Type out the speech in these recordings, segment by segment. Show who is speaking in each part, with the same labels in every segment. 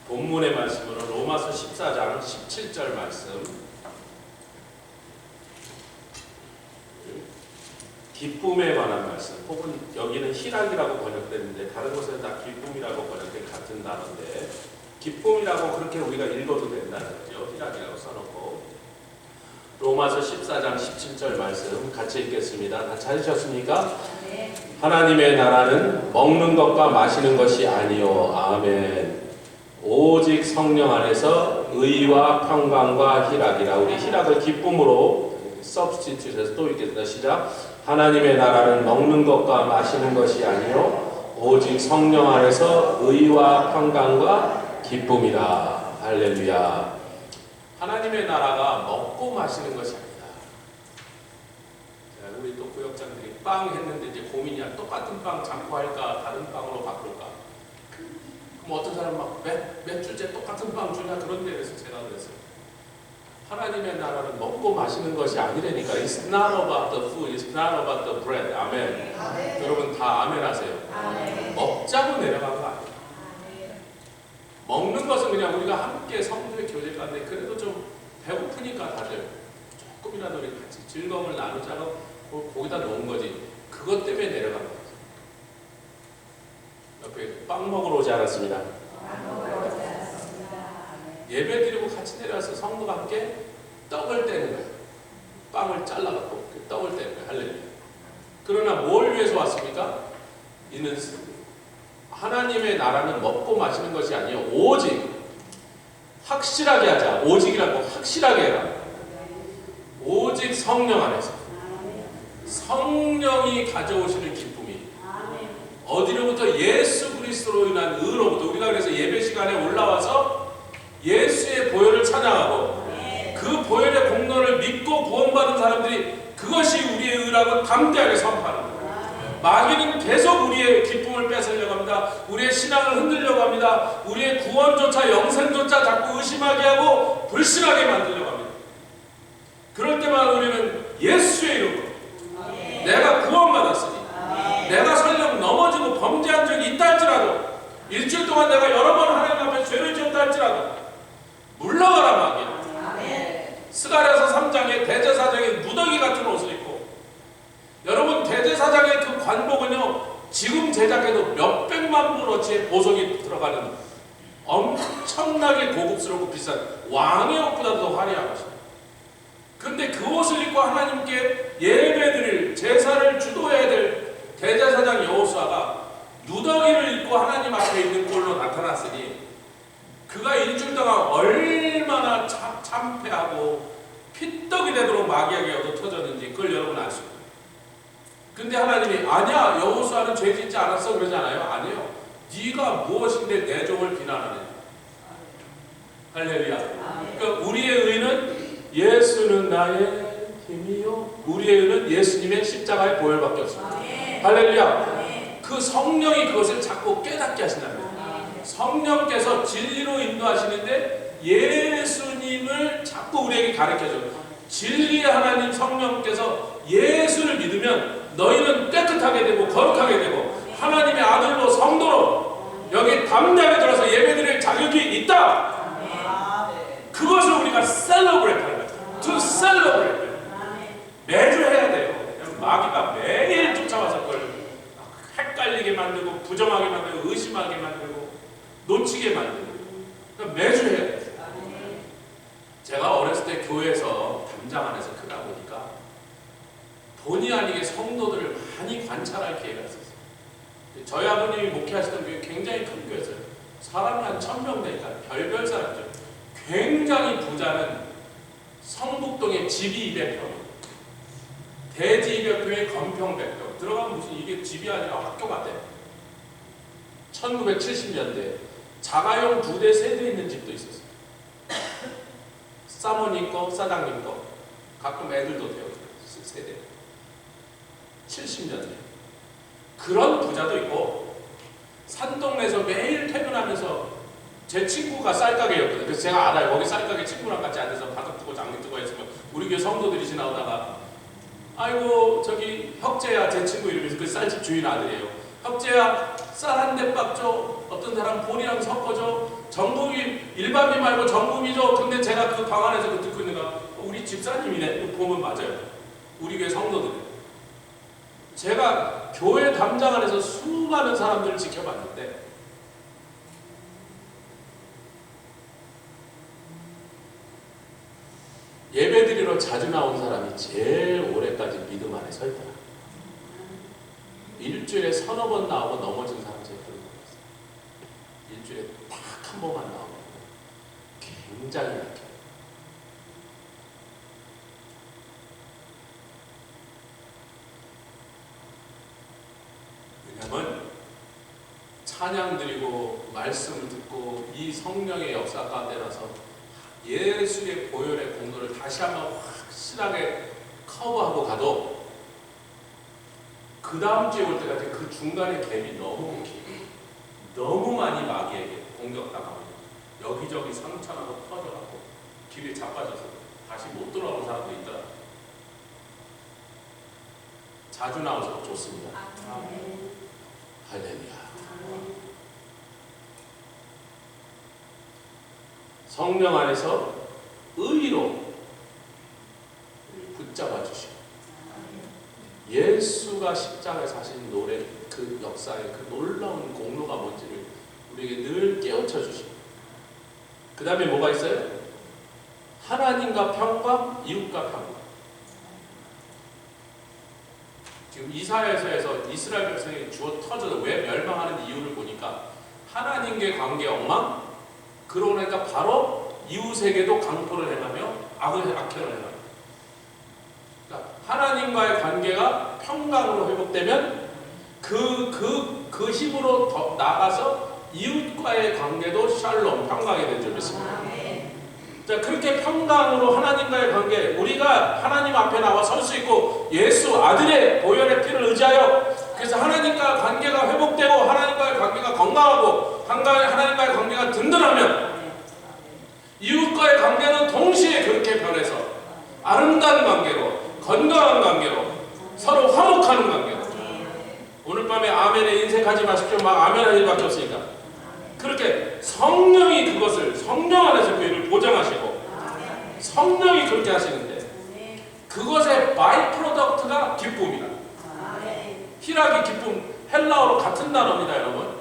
Speaker 1: 본문의 말씀으로 로마서 14장 17절 말씀, 기쁨에 관한 말씀, 혹은 여기는 희락이라고 번역됐는데 다른 곳에는 다 기쁨이라고 번역된 같은 단어인데, 기쁨이라고 그렇게 우리가 읽어도 된다는 거죠. 희락이라고 써놓고. 로마서 14장 17절 말씀 같이 읽겠습니다. 다 찾으셨습니까?
Speaker 2: 네.
Speaker 1: 하나님의 나라는 먹는 것과 마시는 것이 아니요 아멘. 오직 성령 안에서 의와 평강과 희락이라. 우리 희락을 기쁨으로 서브스티튜트해서 또 읽겠습니다. 시작. 하나님의 나라는 먹는 것과 마시는 것이 아니요 오직 성령 안에서 의와 평강과 기쁨이라. 할렐루야. 하나님의 나라가 먹고 마시는 것이 아니다. 자, 우리 또 구역장들이 빵 했는데 이제 고민이야. 똑같은 빵 잠고 할까 다른 빵으로 바꿀까. 그럼 어떤 사람 막 몇 주째 똑같은 빵 주냐 그런 데에서 제가 그랬어요. 하나님의 나라는 먹고 마시는 것이 아니라니까. It's not about the food, it's not about the bread. 아멘.
Speaker 2: 아멘.
Speaker 1: 여러분 다 아멘 하세요.
Speaker 2: 아멘.
Speaker 1: 먹자고 내려간 거 아니에요. 먹는 것은 그냥 우리가 함께 성도의 교제 가운데 그래도 좀 배고프니까 다들 조금이라도 우리 같이 즐거움을 나누자고 거기다 놓은 거지. 그것 때문에 내려간 거예요. 옆에 빵 먹으러 오지 않았습니다. 예배 드리고 같이 내려와서 성도가 함께 떡을 떼는 거예요. 빵을 잘라갖고 떡을 떼는 거예요. 할렐루야. 그러나 뭘 위해서 왔습니까? 이는 하나님의 나라는 먹고 마시는 것이 아니요 오직 확실하게 하자. 오직이라고 확실하게 해라. 오직 성령 안에서 성령이 가져오시는 기쁨이 어디로부터? 예수 그리스도로 인한 의로부터. 우리가 그래서 예배 시간에 올라와서 예수의 보혈을 찬양하고 그 보혈의 공로를 믿고 구원받은 사람들이 그것이 우리의 의라고 담대하게 선포하는 거예요. 마귀는 계속 우리의 기쁨을 뺏으려고 합니다. 우리의 신앙을 흔들려고 합니다. 우리의 구원조차 영생조차 자꾸 의심하게 하고 불신하게 만들려고 합니다. 그럴 때만 우리는 예수의 이름으로 내가 구원받았으니 내가 설령 넘어지고 범죄한 적이 있다 할지라도 일주일 동안 내가 여러 번 하나님 앞에 죄를 지었다 할지라도 물러가라 마귀야. 스가랴서 3장에 대제사장의 무더기 같은 옷을 입고, 여러분 대제사장의 그 관복은요 지금 제작해도 몇백만 불어치의 보석이 들어가는 엄청나게 고급스럽고 비싼 왕의 옷보다도 더 화려한 것입니다. 근데 그 옷을 입고 하나님께 예배드릴 제사를 주도해야 될 대제사장 여호수아가 누더기를 입고 하나님 앞에 있는 꼴로 나타났으니 그가 일주일 동안 얼마나 참패하고 피떡이 되도록 마귀에게 얻어터졌는지 그걸 여러분 알 수 있어요. 근데 하나님이 아니야 여호수아는 죄 짓지 않았어 그러잖아요. 아니에요. 네가 무엇인데 내 종을 비난하느냐. 할렐루야. 그러니까 우리의 의는 예수는 나의 힘이요. 우리의 의는 예수님의 십자가의 보혈밖에 없습니다. 할렐루야. 그 성령이 그것을 자꾸 깨닫게 하신답니다. 성령께서 진리로 인도하시는데 예수님을 자꾸 우리에게 가르쳐줘요. 진리의 하나님 성령께서 예수를 믿으면 너희는 깨끗하게 되고 거룩하게 되고 하나님의 아들로 성도로 여기 담대하게 들어서 예배드릴 자격이 있다. 그것을 우리가 celebrate 하는 거예요. To celebrate. 매주 해야 돼요. 마귀가 매일 쫓아와서 그걸 헷갈리게 만들고 부정하게 만들고 의심하게 만들고 놓치게 만들고. 그러니까 매주 해야 돼요. 제가 어렸을 때 교회에서 담장 안에서 크다 보니까 본의 아니게 성도들을 많이 관찰할 기회가 있었어요. 저희 아버님이 목회하시던 교회 굉장히 큰 교회였어요. 사람이 한 1000명 되니까 별별 사람이죠. 굉장히 부자는 성북동에 집이 200평, 대지 200평에 건평 100평. 들어가면 무슨 이게 집이 아니라 학교 같아. 1970년대 자가용 2대 3대 있는 집도 있었어요. 사모님 거, 사장님 거. 가끔 애들도 돼요. 세대. 70년대. 그런 부자도 있고 산동네에서 매일 퇴근하면서 제 친구가 쌀가게였거든요. 그래서 제가 알아요. 거기 쌀가게 친구랑 같이 앉아서 바둑 두고 장미 두고 했으면 우리 교회 성도들이 지나오다가 아이고 저기 혁재야 제 친구 이러면서 그 쌀집 주인 아들이에요. 형제야 쌀 한 대 밥 줘. 어떤 사람 보리랑 섞어줘. 정금이 일반비 말고 정금이죠. 근데 제가 그 방 안에서 그 듣고 있는가 우리 집사님이네. 보면 맞아요. 우리 교회 성도들. 제가 교회 담장 안에서 수많은 사람들을 지켜봤는데 예배드리러 자주 나온 사람이 제일 오래까지 믿음 안에 서 있더라. 일주일에 서너 번 나오고 넘어진 사람 제가 그런 거 있어요. 일주일에 딱 한 번만 나오고 굉장히 약해요. 왜냐하면 찬양 드리고 말씀을 듣고 이 성령의 역사 가운데 나서 예수의 보혈의 공로를 다시 한번 확실하게 커버하고 가도 그 다음 주에 올 때까지 그 중간의 갭이 너무 길고 너무 많이 마귀에게 공격당하고 여기저기 상처나고 터져가고 길이 자빠져서 다시 못 돌아오는 사람도 있더라. 자주 나와서 좋습니다. 할렐루야. 성령 안에서 의로 붙잡아 주시고 예수가 십자가에 사신 노래 그 역사의 그 놀라운 공로가 뭔지를 우리에게 늘 깨우쳐 주시고 그 다음에 뭐가 있어요? 하나님과 평강, 이웃과 평강. 지금 이사야서에서 이스라엘 백성이 주어 터져서 왜 멸망하는 이유를 보니까 하나님과의 관계 엉망, 그러고 나니까 바로 이웃에게도 강포를 행하며 악행을 행합니다. 그러니까 하나님과의 관계가 평강으로 회복되면 그 힘으로 더 나아가서 이웃과의 관계도 샬롬, 평강이 된 줄 믿습니다. 자, 그렇게 평강으로 하나님과의 관계, 우리가 하나님 앞에 나와 설 수 있고 예수 아들의 보혈의 피를 의지하여 그래서 하나님과 관계가 회복되고 하나님과의 관계가 건강하고 하나님과의 관계가 든든하면 이웃과의 관계는 동시에 그렇게 변해서 아름다운 관계로 건강한 관계로 서로 화목하는 관계로 오늘 밤에 아멘에 인색하지 마십시오. 막 아멘 할 일밖에 없으니까 그렇게 성령이 그것을 성령 안에서 그 일을 보장하시고 성령이 그렇게 하시는데 그것의 바이 프로덕트가 기쁨이다. 희락이 기쁨 헬라어로 같은 단어입니다. 여러분.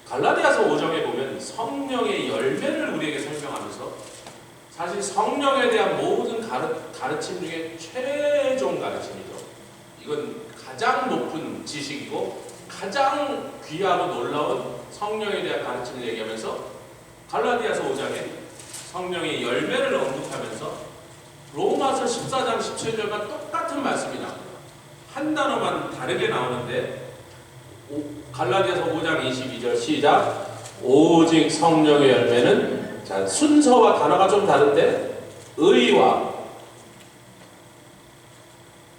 Speaker 1: 갈라디아서 5장에 보면 성령의 열매를 우리에게 설명하면서 사실 성령에 대한 모든 가르침 중에 최종 가르침이죠. 이건 가장 높은 지식이고 가장 귀하고 놀라운 성령에 대한 가르침을 얘기하면서 갈라디아서 5장에 성령의 열매를 언급하면서 로마서 14장 17절과 똑같은 말씀이 나옵니다. 한 단어만 다르게 나오는데 갈라디아서 5장 22절 시작. 오직 성령의 열매는 자, 순서와 단어가 좀 다른데 의와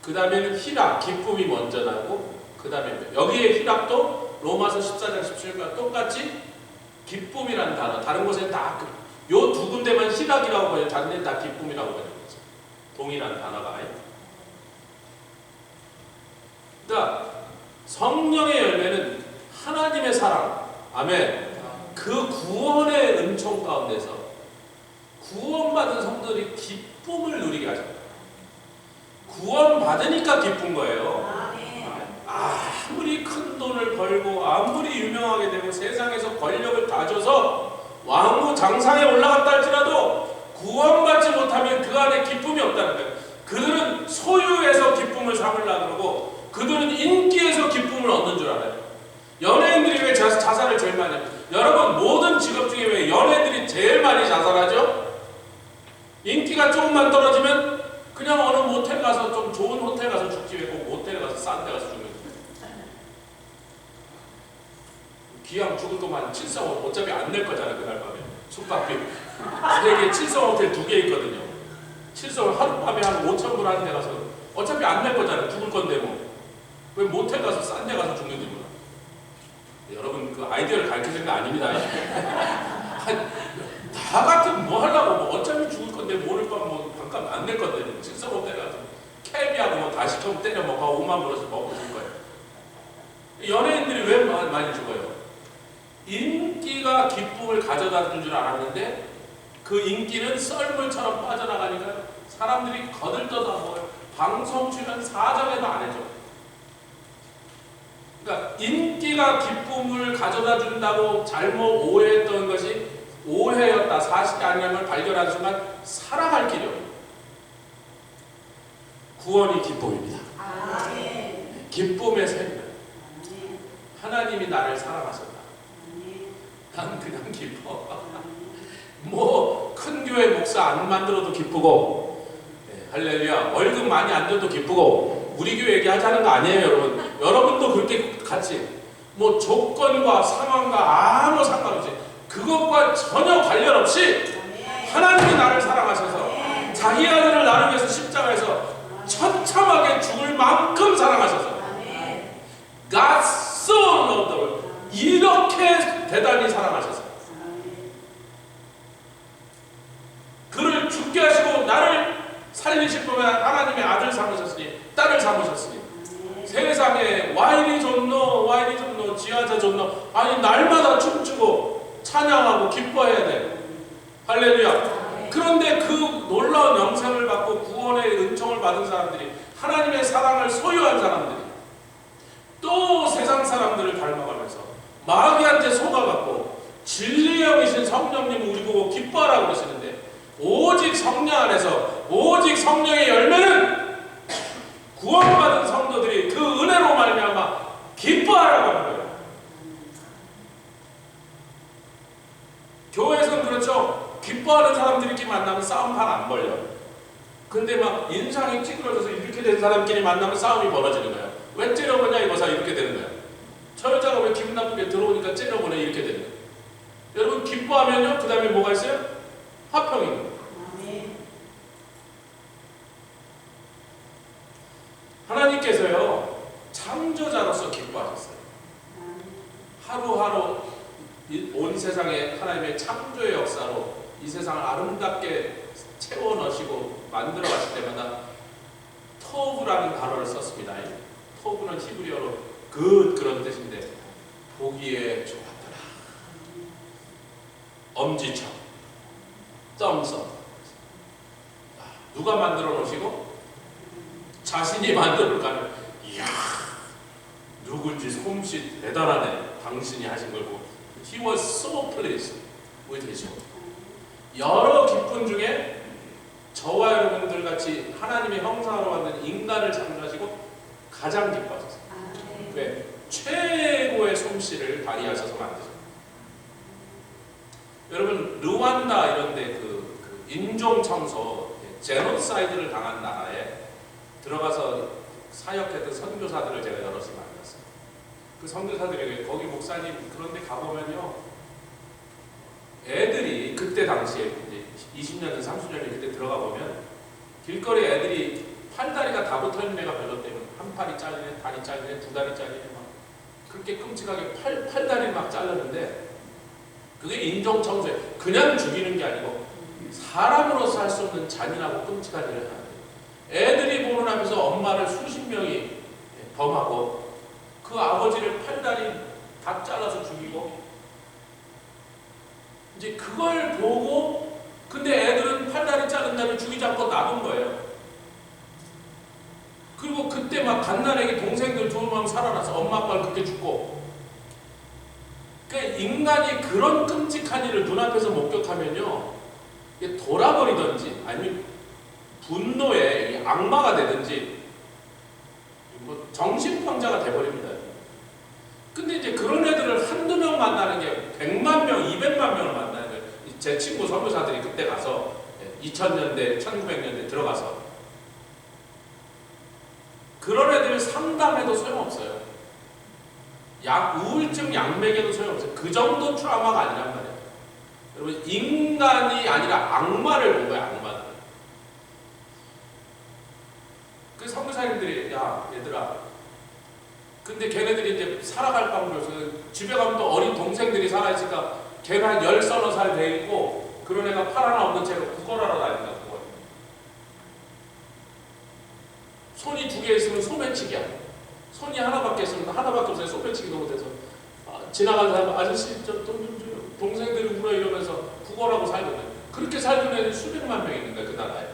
Speaker 1: 그 다음에는 희락, 기쁨이 먼저 나고 그 다음에 여기에 희락도 로마서 14장 17절과 똑같이 기쁨이라는 단어 다른 곳에 다 요 두 군데만 희락이라고 번역 다른 데는 다 기쁨이라고 번역했어요. 동일한 단어가 그러니까 성령의 열매는 하나님의 사랑, 아멘. 그 구원의 은총 가운데서 구원받은 성도들이 기쁨을 누리게 하십니다. 구원받으니까 기쁜 거예요. 아무리 큰 돈을 벌고 아무리 유명하게 되고 세상에서 권력을 다 줘서 왕후 장상에 올라갔다 할지라도 구원받지 못하면 그 안에 기쁨이 없다는 거예요. 그들은 소유에서 기쁨을 삼으려고 그러고 그들은 인기에서 기쁨을 얻는 줄 알아요. 연예인들이 왜 자살을 제일 많이 해요? 여러분 모든 직업 중에 왜 연예인들이 제일 많이 자살하죠? 인기가 조금만 떨어지면 그냥 어느 모텔 가서 좀 좋은 호텔 가서 죽지 왜 꼭 모텔 가서 싼 데 가서 죽는 거예요. 기왕 죽을 것만 7성 어차피 안 낼 거잖아요. 그날 밤에 숙박비 세계 7성 호텔 2개 있거든요. 7성을 하룻밤에 한 5,000불 하는 데 가서 어차피 안 낼 거잖아요. 죽을 건데 뭐 왜 모텔 가서 싼 데 가서 죽는지 몰라. 여러분 그 아이디어를 가르치는 거 아닙니다. 다 같은 뭐 하려고 뭐 어차피 죽을 건데 모를 거면 뭐 반값 안 낼 건데 질서로 때려서 캘비하고 뭐 다 시켜면 때려 먹고 5만 불어서 먹고 줄 거예요. 연예인들이 왜 많이 죽어요? 인기가 기쁨을 가져다 준 줄 알았는데 그 인기는 썰물처럼 빠져나가니까 사람들이 거들떠다 먹어요. 방송 출연 사전에도 안 해줘. 그러니까 인기가 기쁨을 가져다 준다고 잘못 오해했던 것이 오해였다, 사실이 아니라는 걸 발견한 순간 살아갈 길이 없어요. 구원이 기쁨입니다. 아멘. 기쁨의 생명. 하나님이 나를 사랑하셨다. 난 그냥 기뻐. 뭐 큰 교회 목사 안 만들어도 기쁘고, 네, 할렐루야. 월급 많이 안 줘도 기쁘고, 우리 교회 얘기하자는 거 아니에요, 여러분. 여러분도 그렇게 같이 뭐 조건과 상황과 아무 상관없이 그것과 전혀 관련 없이 하나님이 나를 사랑하셔서 자기 아들을 나를 위해서 십자가에서 처참하게 죽을 만큼 사랑하셔서 God so loved the world. 이렇게 대단히 사랑하셔서 그를 죽게 하시고 나를 살리실 거면 하나님의 아들 삼으셨으니 딸을 삼으셨으니 세상에 와인이 좋노 지하자 좋노 아니 날마다 춤추고 찬양하고 기뻐해야 돼. 할렐루야. 그런데 그 놀라운 영생을 받고 구원의 은총을 받은 사람들이 하나님의 사랑을 소유한 사람들이 또 세상 사람들을 닮아가면서 마귀한테 속아갖고 진리의 영이신 성령님 우리 보고 기뻐하라고 그러시는데 오직 성령 안에서 오직 성령의 열매는 구원받은 성도들이 그 은혜로 말미암아 기뻐하라고 하는 거예요. 교회에서는 그렇죠. 기뻐하는 사람들끼리 만나면 싸움판 안 벌려. 근데 막 인상이 찌그러져서 이렇게 된 사람끼리 만나면 싸움이 벌어지는 거예요. 왜 째려보냐 이거사 이렇게 되는 거예요. 저 여자가 왜 기분 나쁘게 들어오니까 째려보네 이렇게 되는 거예요. 여러분 기뻐하면요 그 다음에 뭐가 있어요? 화평인 거예요. 하나님께서요 창조자로서 기뻐하셨어요. 하루하루 온 세상에 하나님의 창조의 역사로 이 세상을 아름답게 채워 넣으시고 만들어 가실 때마다 토브라는 단어를 썼습니다. 토브는 히브리어로 그런 뜻인데 보기에 좋았더라. 엄지척, 썸썸. 누가 만들어 놓으시고 자신이 만들어가는 이야 누군지 솜씨 대단하네. 당신이 하신 걸 보고 He was so pleased with his work. 여러 기쁨 중에 저와 여러분들 같이 하나님의 형상으로 만든 인간을 창조하시고 가장 기뻐하셨어요. 왜? 최고의 솜씨를 발휘하셔서 만드셨어요. 여러분 르완다 이런데 그 인종 청소 제노사이드를 당한 나라에 들어가서 사역했던 선교사들을 제가 여럿이 만났어요. 그 선교사들에게 거기 목사님 그런데 가보면요 애들이 그때 당시에 이제 20년 전 30년이 그때 들어가 보면 길거리 애들이 팔다리가 다 붙어있는 애가 별로 때문에 한 팔이 잘리네 다리 잘리네 두 다리 잘리네 막 그렇게 끔찍하게 팔다리 막 잘랐는데 그게 인종청소에 그냥 죽이는 게 아니고 사람으로서 할 수 없는 잔인하고 끔찍한 일을 하는 애들이 보는 앞에서 엄마를 수십 명이 범하고 그 아버지를 팔다리 다 잘라서 죽이고 이제 그걸 보고 근데 애들은 팔다리 자른 다음에 죽이지 않고 놔둔 거예요. 그리고 그때 막 갓난아기 동생들 두 명 살아나서 엄마 아빠를 그렇게 죽고 그러니까 인간이 그런 끔찍한 일을 눈앞에서 목격하면요 돌아버리든지 아니면 분노에 악마가 되든지 뭐 정신병자가 돼버립니다. 근데 이제 그런 애들을 한두 명 만나는 게 100만 명, 200만 명을 만나는 거예요. 제 친구 선교사들이 그때 가서 2000년대, 1900년대 들어가서 그런 애들 상담해도 소용없어요. 우울증 약 먹여도 소용없어요. 그 정도 트라우마가 아니란 말이에요. 여러분 인간이 아니라 악마를 본 거예요. 악마들. 그 선교사님들이 야 얘들아 근데 걔네들이 이제 살아갈 방법이 없어요. 집에 가면 또 어린 동생들이 살아있으니까 걔는 한 10살 돼 있고 그런 애가 팔 하나 없는 채로 구걸하러 다닌다. 구걸. 손이 2개 있으면 소매치기야. 손이 하나밖에 있으면 하나밖에 없어요. 소매치기 너무 돼서 지나가는 사람 아저씨 저 돈 좀 줘요. 동생들이 울어 이러면서 구걸하고 살거든. 그렇게 살던 애들이 수백만 명 있는 거야. 그 나라에.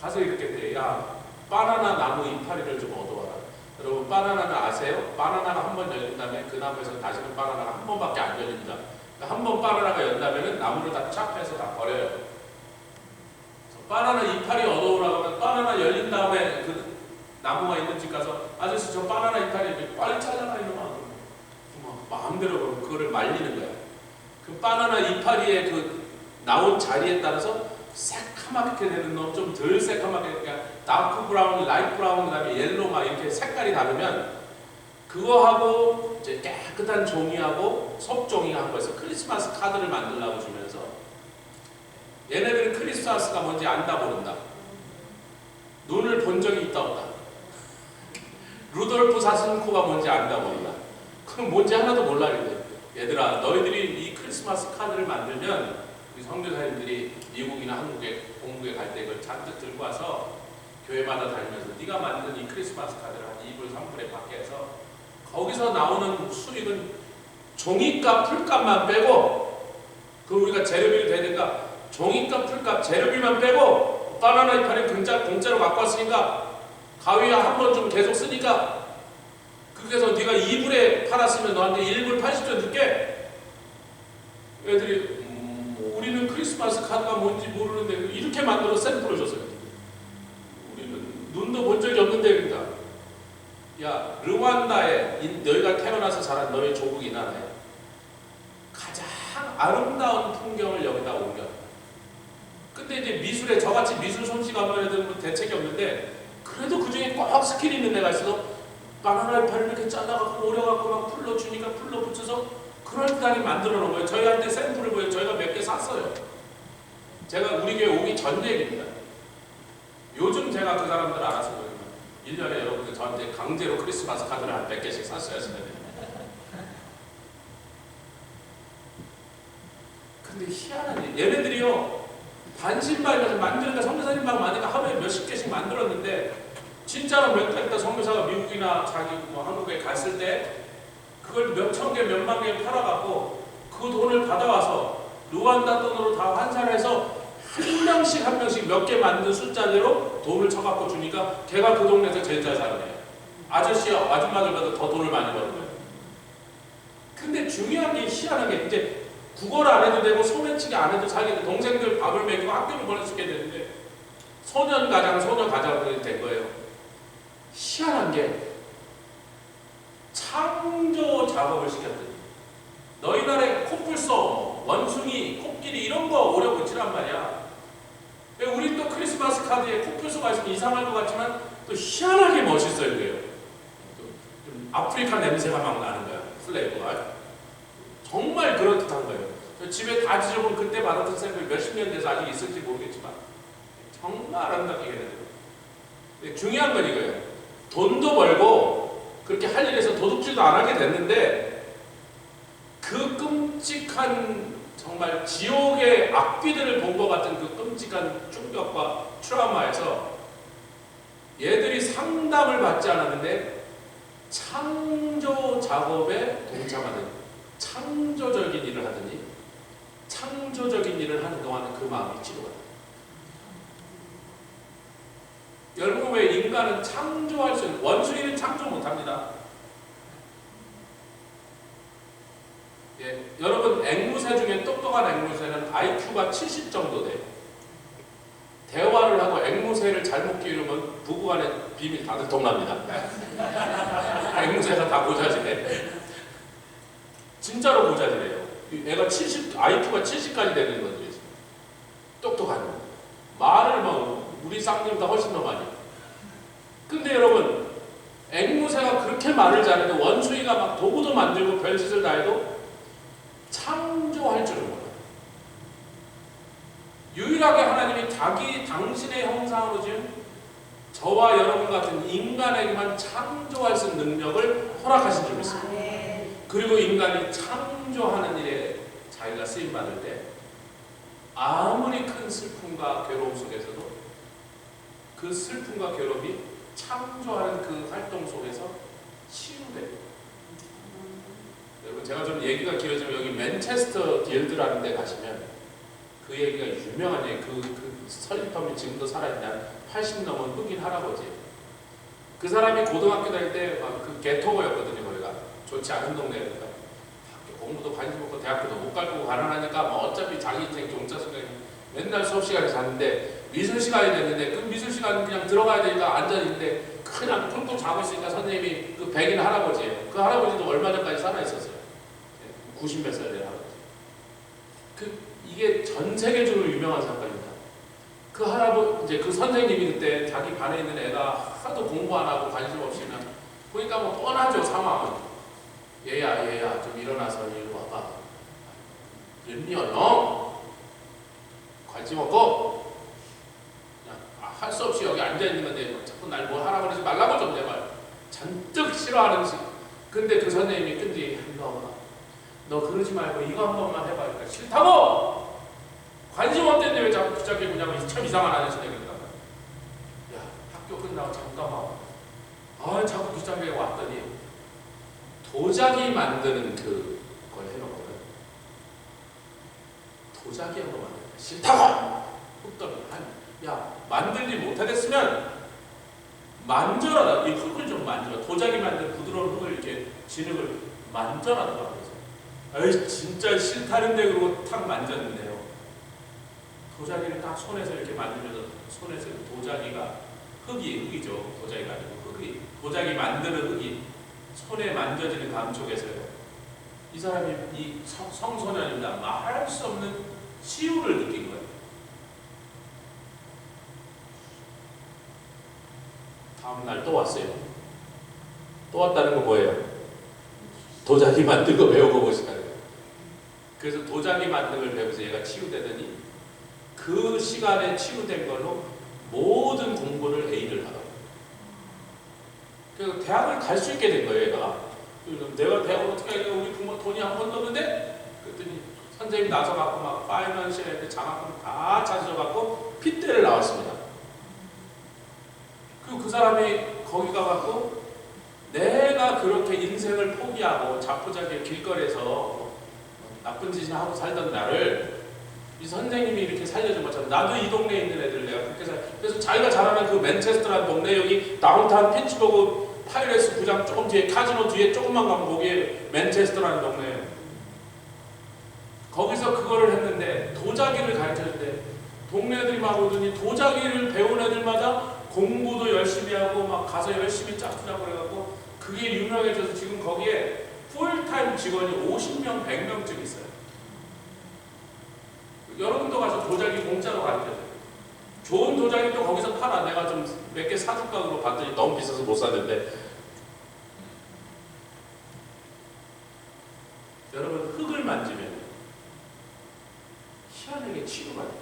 Speaker 1: 가서 이렇게 돼. 야, 바나나 나무 이파리를 좀 얻어와라. 여러분 바나나는 아세요? 바나나가 한 번 열린 다음에 그 나무에서 다시는 바나나가 한 번밖에 안 열립니다. 한 번 바나나가 연다면 나무를 다 쫙 빼서 다 버려요. 바나나 이파리 얻어오라고 하면 바나나 열린 다음에 그 나무가 있는 집 가서 아저씨 저 바나나 이파리 빨리 찾아가 이러면 마음대로 그거를 말리는 거야. 그 바나나 이파리의 그 나온 자리에 따라서 새카맣게 되는 놈, 좀 덜 새카맣게, 그러니까 다크 브라운, 라이트 브라운, 그다음에 옐로우 막 이렇게 색깔이 다르면 그거하고 이제 깨끗한 종이하고 석종이가 한 거에서 크리스마스 카드를 만들라고 주면서 얘네들은 크리스마스가 뭔지 안다 모른다. 눈을 본 적이 있다 없다. 루돌프 사슴코가 뭔지 안다 모른다. 그럼 뭔지 하나도 몰라 이래. 얘들아 너희들이 이 크리스마스 카드를 만들면 우리 선교사님들이 미국이나 한국에 공부에 갈 때 이걸 잔뜩 들고 와서 교회마다 다니면서 네가 만든 이 크리스마스 카드를 한 2불 3불에 받게 해서 거기서 나오는 수익은 종이값 풀값만 빼고 그 우리가 재료비를 대니까 종이값 풀값 재료비만 빼고 바나나 이파리 공짜로 갖고 왔으니까 가위야 한 번 좀 계속 쓰니까 그래서 네가 2불에 팔았으면 너한테 1불 80전 줄게. 애들이 우리는 크리스마스 카드가 뭔지 모르는데 이렇게 만들어 샘플을 줬어요. 우리는 눈도 본 적이 없는데 그러니까 야 르완다에 너희가 태어나서 자란 너희 조국 이 나라에 가장 아름다운 풍경을 여기다 옮겨. 근데 이제 미술에 저같이 미술 솜씨가 없는 애들은 뭐 대책이 없는데 그래도 그 중에 꼭 스킬이 있는 애가 있어서 바나나 이파리를 이렇게 잘라갖고 오려갖고 막 풀로 주니까 풀로 붙여서 그럴듯하게 만들어 놓은 거예요. 저희한테 샘플을 보여요. 저희가 몇 개 샀어요. 제가 우리 교회 오기 전 얘기입니다. 요즘 제가 그 사람들 알아서 보면 1년에 여러분들 저한테 강제로 크리스마스 카드를 한 100개씩 샀어요. 근데 희한하네. 얘네들이요. 반신반의해서 만드니까 선교사님 방 많으니까 하루에 몇십 개씩 만들었는데 진짜로 몇 달 있다 선교사가 미국이나 자기 뭐 한국에 갔을 때 그걸 몇천 개, 몇만 개 팔아갖고 그 돈을 받아와서 루완다 돈으로 다 환산해서 한 명씩 몇 개 만든 숫자대로 돈을 쳐갖고 주니까 걔가 그 동네에서 제일 잘 사는 애예요. 아저씨와 아줌마들보다 더 돈을 많이 버는 거예요. 근데 중요한 게 희한한 게 이제 국어를 안 해도 되고 소매치기 안 해도 자기들 동생들 밥을 먹이고 학교를 보낼 수 있게 되는데 소녀가장이 된 거예요. 희한한 게 창조 작업을 시켰더니 너희 나라에 코뿔소, 원숭이, 코끼리 이런 거 오려 붙이란 말이야. 우리 또 크리스마스 카드에 코뿔소가 있으면 이상할 것 같지만 또 희한하게 멋있어요. 그래요. 좀 아프리카 냄새가 막 나는 거야. 플레이버가. 정말 그럴듯한 거예요. 집에 다 지져본 그때 받았던 샘플 몇십 년 돼서 아직 있을지 모르겠지만 정말 아름답게 해내요. 중요한 건 이거예요. 돈도 벌고 그렇게 할 일에서 도둑질도 안 하게 됐는데 그 끔찍한 정말 지옥의 악귀들을 본 것 같은 그 끔찍한 충격과 트라우마에서 얘들이 상담을 받지 않았는데 창조 작업에 동참하는 창조적인 일을 하더니 창조적인 일을 하는 동안은 그 마음이 치료가 돼요. 여러분 왜 인간은 창조할 수 있는 원숭이는 창조 못합니다. 예, 여러분 앵무새 중에 똑똑한 앵무새는 IQ가 70 정도 돼요. 대화를 하고 앵무새를 잘못 기르면 부부간의 비밀 다 들통납니다. 앵무새가 다 고자지네. 진짜로 고자지래요. 애가 70, IQ가 70까지 되는 것들이 있어요. 똑똑한 거. 말을 막 우리 쌍님보다 훨씬 더 많이. 근데 여러분 앵무새가 그렇게 말을 잘해도 원숭이가 막 도구도 만들고 별짓을 다 해도 창조할 줄은 몰라요. 유일하게 하나님이 당신의 형상으로 지은 저와 여러분 같은 인간에게만 창조할 수 있는 능력을 허락하신 줄 믿습니다. 그리고 인간이 창조하는 일에 자기가 쓰임받을 때 아무리 큰 슬픔과 괴로움 속에서도 그 슬픔과 괴로움이 창조하는 그 활동 속에서 치유돼요. 여러분, 제가 좀 얘기가 길어지면 여기 맨체스터 길드라는 데 가시면 그 얘기가 유명한 얘기, 그 설립하면 지금도 살아있는 80 넘은 흑인 할아버지예요. 그 사람이 고등학교 다닐 때 그 개토거였거든요. 거기가 좋지 않은 동네니까 학교 공부도 관심 없고 대학교도 못 갈 거고 가난하니까 뭐 어차피 자기 인생 경자 생각이 맨날 수업 시간에 잤는데 미술 시간이 됐는데 그 미술 시간 그냥 들어가야 되니까 앉아있는데 그냥 꿀꿀 자고 있으니까 선생님이 그 백인 할아버지예요. 그 할아버지도 얼마 전까지 살아 있었어요. 90 몇 살 된 할아버지. 이게 전 세계적으로 유명한 사건입니다. 그 할아버지, 이제 그 선생님이 그때 자기 반에 있는 애가 하도 공부 안 하고 관심 없이는 보니까 뭐 뻔하죠, 상황은. 얘야, 좀 일어나서 이리 와봐. 웬미야, 너? 관심 없고? 그냥 할 수 없이 여기 앉아있는 건데 자꾸 날 뭐 하라 그러지 말라고 좀 제발. 잔뜩 싫어하는 식. 근데 그 선생님이 끈지, 이리 와봐. 너 그러지 말고 이거 한 번만 해봐. 그러니까 싫다고! 관심 없던데 왜 자꾸 붙잡게 보냐고 참 이상한 아저씨네. 그러니까 야, 학교 끝나고 잠깐만 자꾸 붙잡게 왔더니 도자기 만드는 그걸 해놓거든. 도자기 한 거 만들어. 싫다고! 흙더미. 야, 만들지 못하겠으면 만져라. 이 흙을 좀 만져라. 도자기 만든 부드러운 흙을 이렇게 진흙을 만져라. 에이, 진짜 싫다는데 그러고 탁 만졌는데요. 도자기를 딱 손에서 이렇게 만들면서 손에서 도자기가 흙이죠. 도자기가 아니고 흙이. 도자기 만드는 흙이 손에 만져지는 감촉에서요. 이 사람이 이 성소년입니다. 말할 수 없는 치유를 느낀 거예요. 다음날 또 왔어요. 또 왔다는 건 뭐예요? 도자기 만든 거 배우고 오시다는 거예요. 그래서 도자기 만든 걸 배우면서 얘가 치유되더니 그 시간에 치유된 걸로 모든 공부를 A를 하더라고요. 그래서 대학을 갈 수 있게 된 거예요, 얘가. 내가 대학을 어떻게 하냐, 우리 부모 돈이 한 번도 없는데? 그랬더니 선생님이 나서갖고 막 파이낸셜 장학금 다 찾아줘갖고 핏대를 나왔습니다. 그리고 그 사람이 거기 가갖고 내가 그렇게 인생을 포기하고 자포자기의 길거리에서 나쁜 짓을 하고 살던 나를 이 선생님이 이렇게 살려준 것처럼 나도 이 동네에 있는 애들 내가 그렇게 그래서 자기가 잘하는 그 맨체스터라는 동네 여기 다운타운 피츠버그 파이레스 구장 조금 뒤에 카지노 뒤에 조금만 가면 거기에 맨체스터라는 동네 거기서 그거를 했는데 도자기를 가르쳐주는데 동네 애들이 막 오더니 도자기를 배운 애들마다 공부도 열심히 하고 막 가서 열심히 짝퉁하고 그래갖고 그게 유명해져서 지금 거기에 풀타임 직원이 50명, 100명쯤 있어요. 여러분도 가서 도자기 공짜로 가르쳐줘요. 좋은 도자기도 거기서 팔아. 내가 좀 몇 개 사줄까 그러고 봤더니 너무 비싸서 못 샀는데 여러분 흙을 만지면 희한하게 치유가 돼요.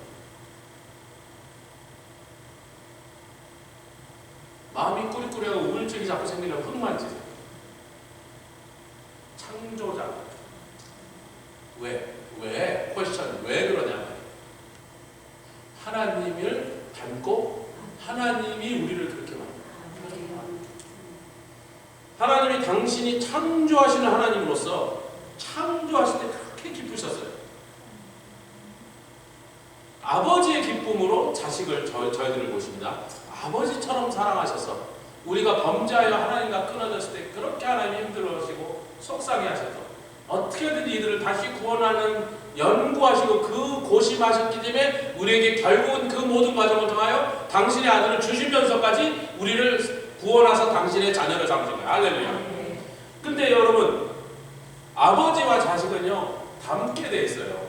Speaker 1: 마음이 꾸리꾸리하고 우울증이 자꾸 생기려면 흙 만지세요. 창조자. 왜? 퀘스천. 왜 그러냐? 하나님을 닮고 하나님이 우리를 그렇게 만들어요. 하나님이 당신이 창조하시는 하나님으로서 창조하실 때 그렇게 기쁘셨어요. 아버지의 기쁨으로 자식을 저희들을 보십니다. 아버지처럼 사랑하셔서 우리가 범죄하여 하나님과 끊어졌을 때 그렇게 하나님이 힘들어하시고 속상해하셔서 어떻게든 이들을 다시 구원하는 연구하시고 그 고심하셨기 때문에 우리에게 결국은 그 모든 과정을 통하여 당신의 아들을 주시면서까지 우리를 구원하셔서 당신의 자녀를 삼으신 거예요. 할렐루야. 근데 여러분 아버지와 자식은요 닮게 돼 있어요.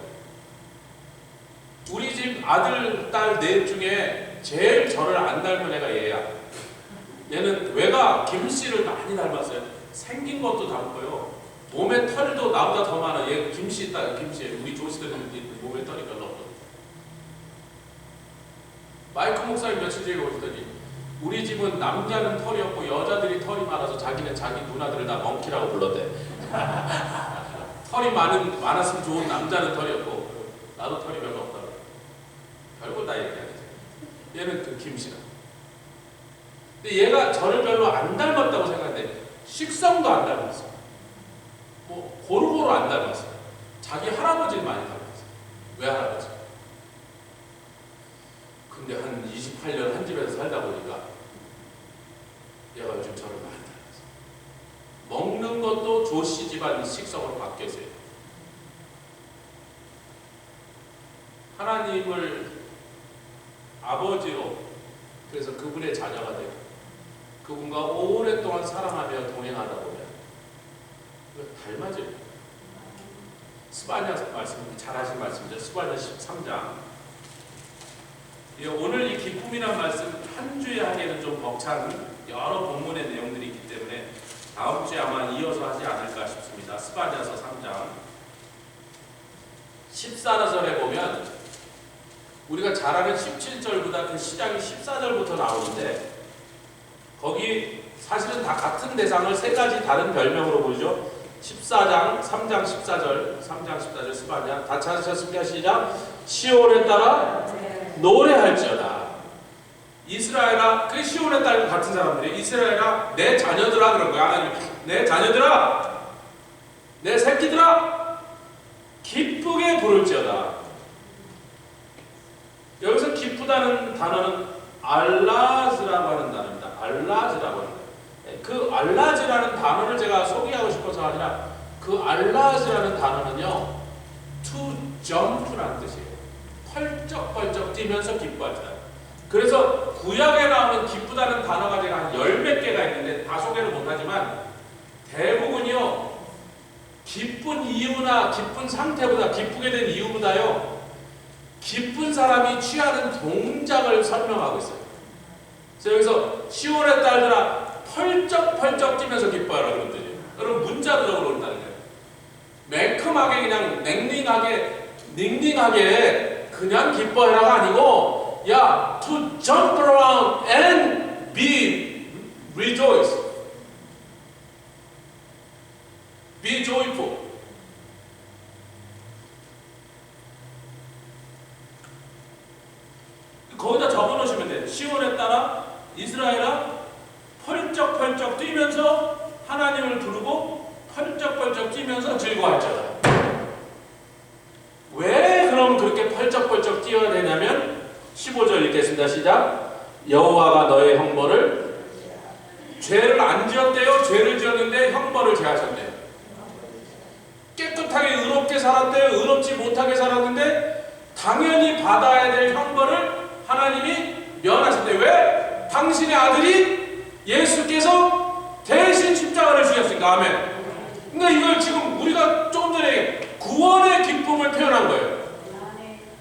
Speaker 1: 우리 집 아들, 딸 넷 중에 제일 저를 안 닮은 애가 얘야. 얘는 외가 김씨를 많이 닮았어요. 생긴 것도 닮고요. 몸에 털도 나보다 더 많아. 얘 김씨 딸, 김씨. 우리 조씨들은 몸에 털이 별로 없거든. 마이크 목사님 며칠 전에 오시더니 우리 집은 남자는 털이 없고 여자들이 털이 자기 누나들을 다 멍키라고 불렀대. 털이 많았으면 좋은 남자는 털이 없고 나도 털이 별로 없다고. 별거 다 얘기하지. 얘는 그 김씨라. 근데 얘가 저를 별로 안 닮았다고 생각하는데 식성도 안 닮았어. 뭐 고루고루 안 닮았어. 자기 할아버지를 많이 닮았어. 외할아버지. 근데 한 28년 한 집에서 살다 보니까 얘가 요즘 저를 많이 닮았어. 먹는 것도 조씨 집안 식성으로 바뀌어 있어요. 하나님을 아버지로, 그래서 그분의 자녀가 되고 그분과 오랫동안 사랑하며 동행하다 보면 닮아져요. 스바냐 말씀, 잘하신 말씀이죠. 스바냐 13장. 오늘 이 기쁨이란 말씀 한 주에 하기에는 좀 벅찬 여러 본문의 내용들이 있기 때문에 다음 주에 아마 이어서 하지 않을까 싶습니다. 스바냐서 3장 14절에 보면 우리가 잘 아는 17절보다 그 시작이 14절부터 나오는데 거기 사실은 다 같은 대상을 세 가지 다른 별명으로 부르죠. 14장 3장 14절 3장 14절 스바냐 다 찾으셨습니까? 시작. 시온에 따라 노래할지어다. 이스라엘아, 그 시온에 따라 같은 사람들이 이스라엘아 내 자녀들아 그런 거야. 하나님 내 자녀들아 내 새끼들아 기쁘게 부를지어다. 여기서 기쁘다는 단어는 알라즈라고 하는 단어입니다. 알라즈라고 하는 거예요. 그 알라즈라는 단어를 제가 소개하고 싶어서 아니라 그 알라즈라는 단어는요 to jump라는 뜻이에요. 펄쩍펄쩍 뛰면서 기뻐하자. 그래서 구약에 나오는 기쁘다는 단어가 제가 한 10몇 개가 있는데 다 소개를 못하지만 대부분이요 기쁜 이유나 기쁜 상태보다 기쁘게 된 이유보다요 기쁜 사람이 취하는 동작을 설명하고 있어요. 그래서 여기서 시온의 딸들아 펄쩍펄쩍 뛰면서 기뻐하라 그런 뜻이에요. 여러분 문자적으로 그런다는 거예요. 매콤하게 그냥 닝닝하게 그냥 기뻐해라가 아니고 야 to jump around and be rejoice, be joyful. 거기다 적어놓으시면 돼요. 시온에 따라 이스라엘아 펄쩍펄쩍 뛰면서 하나님을 부르고 펄쩍펄쩍 뛰면서 즐거워할지어다. 왜 그럼 그렇게 펄쩍펄쩍 뛰어야 되냐면 15절 읽겠습니다. 시작. 여호와가 너의 형벌을 죄를 안 지었대요. 죄를 지었는데 형벌을 제하셨대요. 깨끗하게 의롭게 살았대요. 의롭지 못하게 살았는데 당연히 받아야 될 형벌을 하나님이 면하셨대요. 왜? 당신의 아들이 예수께서 대신 십자가를 지셨으니까. 아멘. 그러니까 이걸 지금 우리가 조금 전에 구원의 기쁨을 표현한 거예요.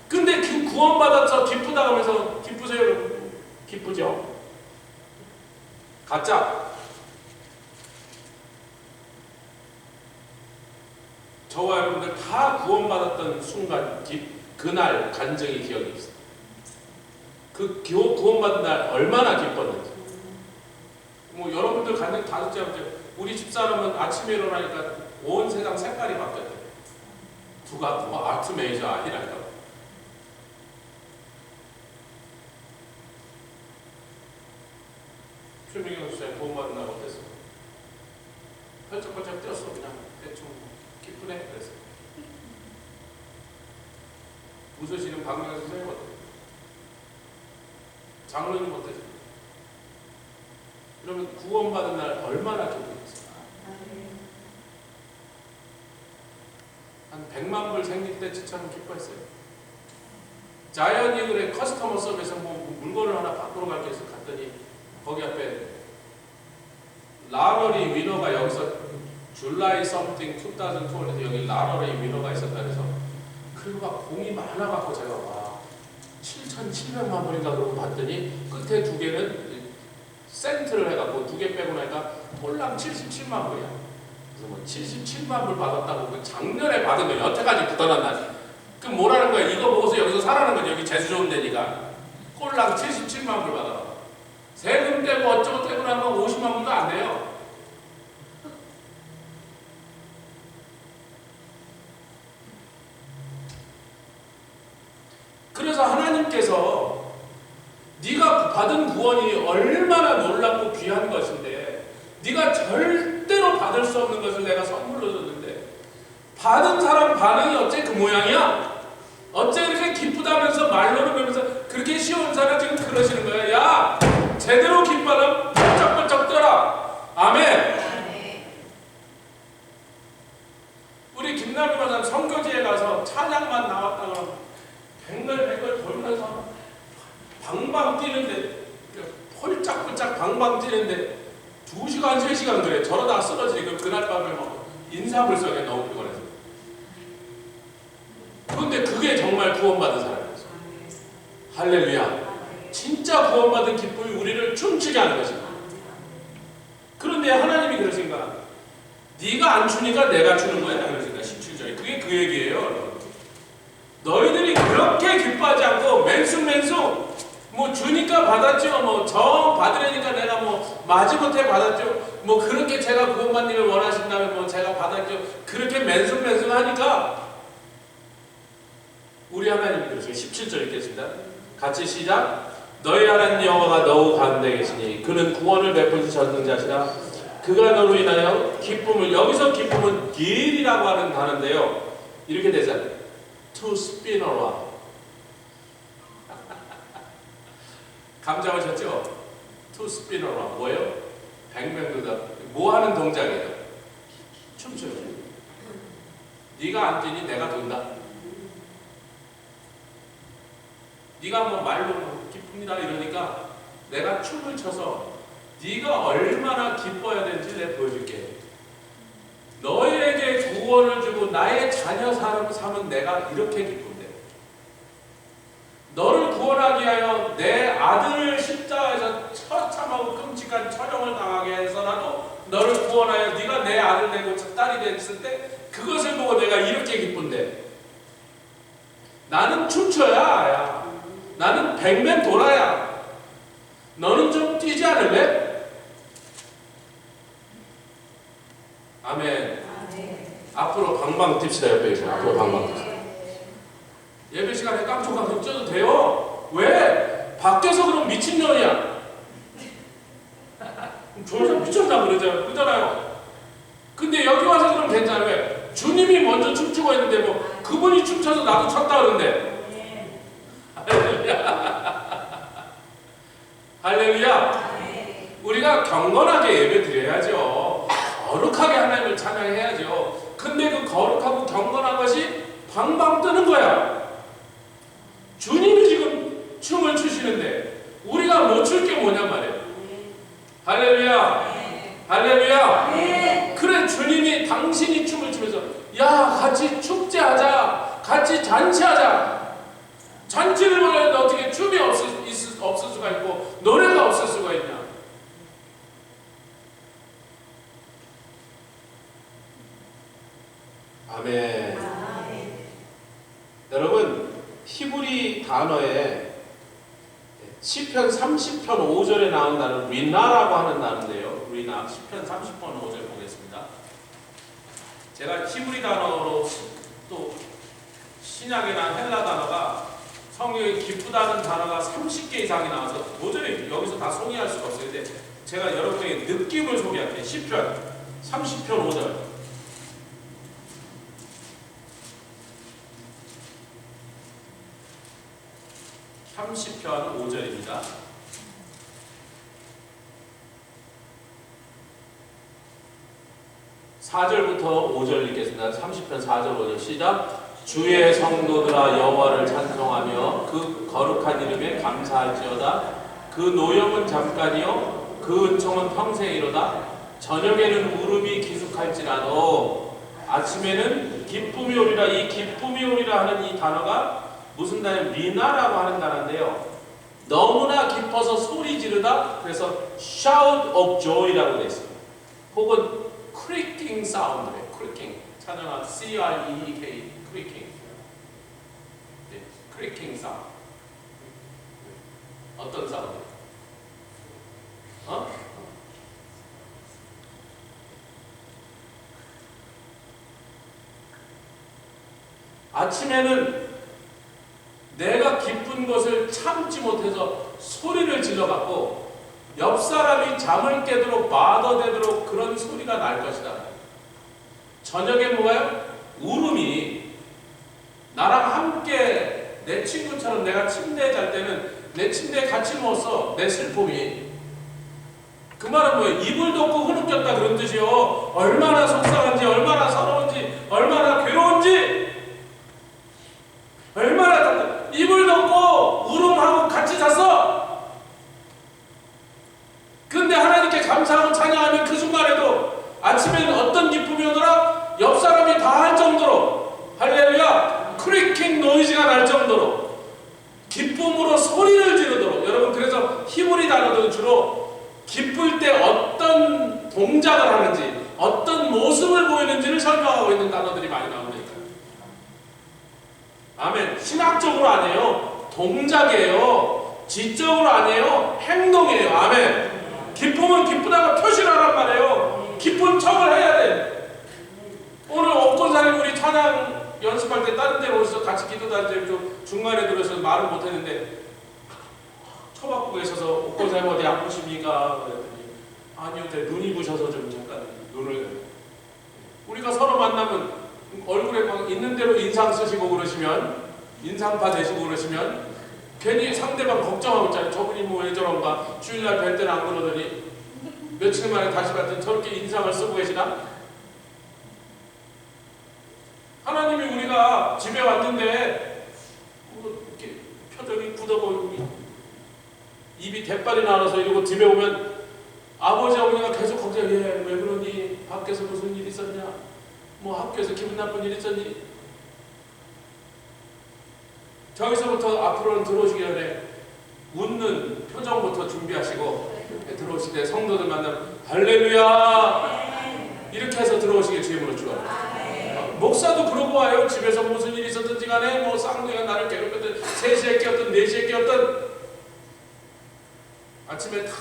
Speaker 1: 근데 그 구원받아서 기쁘다고 하면서 기쁘세요? 기쁘죠? 가짜. 저와 여러분들 다 구원받았던 순간 그날 간증이 기억이 있어요. 그 구원받은 날 얼마나 기뻤는지. 뭐 여러분들 간증 다 듣지 않죠? 우리 집사람은 아침에 일어나니까 온 세상 색깔이 바뀌었대요. 누가 뭐 아트 메이저 아니랄까. 최민경 집사님 구원받은 날 어땠어? 펄쩍펄쩍 뛰었어. 그냥 대충 기쁘네 그랬어. 웃으시는 박명수 선생님 어때요? 장로님 어때요? 그러면 구원받은 날 얼마나 기쁘겠어요? 한 100만 불 생길 때처럼 기뻐했어요. 자이언이 그래 커스터머 서비스에서 뭐 물건을 하나 바꾸러 갈게 해서 갔더니 거기 앞에 라러리 위너가 여기서 줄라이 썸띵 2012에서 여기 라러리 위너가 있었다 그래서 그리고 막 공이 많아갖고 제가 와 7,700만 불인가 그러고 봤더니 끝에 두 개는 센트를 해갖고 두 개 빼고 나니까 꼴랑 77만 불이야. 그래서 뭐 77만 불 받았다고 그 작년에 받은 거 여태까지 굳어난 날. 그럼 뭐라는 거야? 이거 보고서 여기서 사라는 거지. 여기 재수 좋은 데니까. 꼴랑 77만 불 받아. 세금 떼고 어쩌고 떼고 나면 50만 불도 안 돼요. 하나님께서 네가 받은 구원이 얼마나 놀랍고 귀한 것인데 네가 절대로 받을 수 없는 것을 내가 선물로 줬는데 받은 사람 반응이 어째 그 모양이야? 어째 이렇게 기쁘다면서 말로는 그러면서 그렇게 쉬운 사람 지금 그러시는 거야. 야, 제대로 기뻐라. 펄쩍펄쩍 뛰어라. 아멘. 우리 김남희 박사는 선교지에 가서 찬양만 나왔다 그러면 뱅글뱅글 돌면서 방방 뛰는데 펄짝펄짝 방방 뛰는데 2시간 3시간 그래. 저러다 쓰러지고 그날 밤에 막 인사불성에 너무 피곤해서. 그런데 그게 정말 구원받은 사람이었어. 할렐루야. 진짜 구원받은 기쁨이 우리를 춤추게 하는 것이다. 그런데 하나님이 그러신가? 네가 안 추니까 내가 추는 거야. 그러신가? 17절에. 그게 그 얘기예요. 너희들이 그렇게 기뻐하지 않고 맨숭맨숭 뭐 주니까 받았죠. 뭐 정 받으려니까 내가 뭐 마지못해 받았죠. 뭐 그렇게 제가 구원받기를 원하신다면 뭐 제가 받았죠. 그렇게 맨숭맨숭 하니까 우리 하나님이 그러시죠. 17절 읽겠습니다. 같이 시작. 너희 하나님 여호와가 너우 가운데 계시니 그는 구원을 베푸신 전능자시라. 그가 너로 인하여 기쁨을, 여기서 기쁨은 길이라고 하는 단어인데요. 이렇게 되잖아요. To spin around. 감 잡으셨죠? To spin around. 뭐예요? 뱅뱅도다. 뭐 하는 동작이에요? 춤추는. 네가 안 뛰니 내가 돈다. 네가 뭐 말로 기쁩니다 이러니까 내가 춤을 춰서 네가 얼마나 기뻐야 되는지 내가 보여줄게. 너희에게 구원을 주고 나의 자녀 삼은 내가 이렇게 기쁜데 너를 구원하기 위하여 내 아들을 십자가에서 처참하고 끔찍한 처형을 당하게 해서라도 너를 구원하여 네가 내 아들 되고 딸이 됐을 때 그것을 보고 내가 이렇게 기쁜데 나는 춤춰야 야. 나는 백맨 돌아야. 너는 좀 뛰지 않을래? 아멘. 앞으로 방방 뜁시다. 옆에 있어요. 앞으로 방방 뜁시다. 예배 시간에 깡총깡총 뛰어도 돼요. 왜? 밖에서 그럼 미친년이야. 저 여자 미쳤나 그러잖아요. 근데 여기 와서 그럼 괜찮아요. 왜? 주님이 먼저 춤추고 있는데 뭐 그분이 춤춰서 나도 췄다 그러는데. 할렐루야. 우리가 경건하게 예배 드려야죠. 거룩하게 하나님을 찬양해야죠. 근데 그 거룩하고 경건한 것이 방방 뜨는 거야. 주님이 지금 춤을 추시는데 우리가 못 출 게 뭐냔 말이에요. 할렐루야. 할렐루야. 그래 주님이 당신이 춤을 추면서 야 같이 축제하자. 같이 잔치하자. 잔치를 보려는데 어떻게 춤이 없을 수가 있고 노래가 없을 수가 있냐. 아멘. 여러분 히브리 단어에 시편 30편 5절에 나온 단어 리나라고 하는 단어인데요. 리나 시편 30편 5절 보겠습니다. 제가 히브리 단어로 또 신약이나 헬라 단어가 성경에 기쁘다는 단어가 30개 이상이 나와서 도저히 여기서 다 소개할 수가 없어요. 근데 제가 여러분에게 느낌을 소개할게요. 시편 30편 5절. (30편) 5절입니다. (4절부터) (5절) 읽겠습니다. 30편 4절 5절 시작. 주의 성도들아 여호와를 찬송하며 그 거룩한 이름에 감사할지어다. 그 노염은 잠깐이요 그 은총은 평생이로다. 저녁에는 울음이 기숙할지라도 아침에는 기쁨이 오리라. 이 기쁨이 오리라 하는 이 단어가 무슨 단어예요? 리나라고 하는 단어인데요. 너무나 기뻐서 소리 지르다. 그래서 shout of joy라고 되어 있습니다. 혹은 creaking 사운드래요. creaking. 찾아나 C-R-E-E-K creaking. 네, creaking 사운드. 어떤 사운드? 아침에는 내가 기쁜 것을 참지 못해서 소리를 질러갖고 옆 사람이 잠을 깨도록 마더대도록 그런 소리가 날 것이다. 저녁에 뭐가요? 울음이 나랑 함께 내 친구처럼 내가 침대에 잘 때는 내 침대에 같이 누웠어. 내 슬픔이. 그 말은 뭐예요? 이불 덮고 흐느꼈다 그런 뜻이요. 얼마나 속상한지, 얼마나 서러운지, 얼마나 괴로운지, 얼마나 이불 덮고 울음하고 같이 잤어. 근데 하나님께 감사하고 찬양하면 그 순간에도 아침에는 어떤 기쁨이 오더라? 옆 사람이 다 할 정도로, 할렐루야, 크리킹 노이즈가 날 정도로 기쁨으로 소리를 지르도록. 여러분, 그래서 히브리 단어들은 주로 기쁠 때 어떤 동작을 하는지, 어떤 모습을 보이는지를 설명하고 있는 단어들이 많이 나옵니다. 아멘. 신학적으로 아니에요. 동작이에요. 지적으로 아니에요. 행동이에요. 아멘. 기쁨은 기쁘다고 표시를 하란 말이에요. 기쁜 척을 해야 돼. 오늘 옥건사님 우리 찬양 연습할 때 다른 데로 오셔서 같이 기도 다닐 때 중간에 들어서 말을 못했는데 쳐박고 계셔서 옥건사님 어디 아프십니까? 그랬더니 아니요, 제 눈이 부셔서 좀 잠깐 눈을. 우리가 서로 만나면 얼굴에 막 있는 대로 인상 쓰시고 그러시면, 인상파 되시고 그러시면 괜히 상대방 걱정하고 있잖아요. 저분이 뭐 왜 저런가, 주일날 뵐 때는 안 그러더니 며칠 만에 다시 봤더니 저렇게 인상을 쓰고 계시나? 하나님이 우리가 집에 왔는데 뭐 이렇게 표정이 굳어 보이고 입이 대빨이 나와서 이러고 집에 오면 아버지 어머니가 계속 걱정해. 왜 그러니? 밖에서 무슨 일 있었냐? 뭐 학교에서 기분 나쁜 일 있었니? 저기서부터 앞으로는 들어오시기 전에 웃는 표정부터 준비하시고 들어오실 때 성도들 만나면 할렐루야 이렇게 해서 들어오시길 주님으로 축원합니다. 목사도 그러고 와요. 집에서 무슨 일이 있었든지 간에 뭐 쌍둥이가 나를 괴롭혔든 3시에 깨웠든 4시에 깨웠든 아침에 탁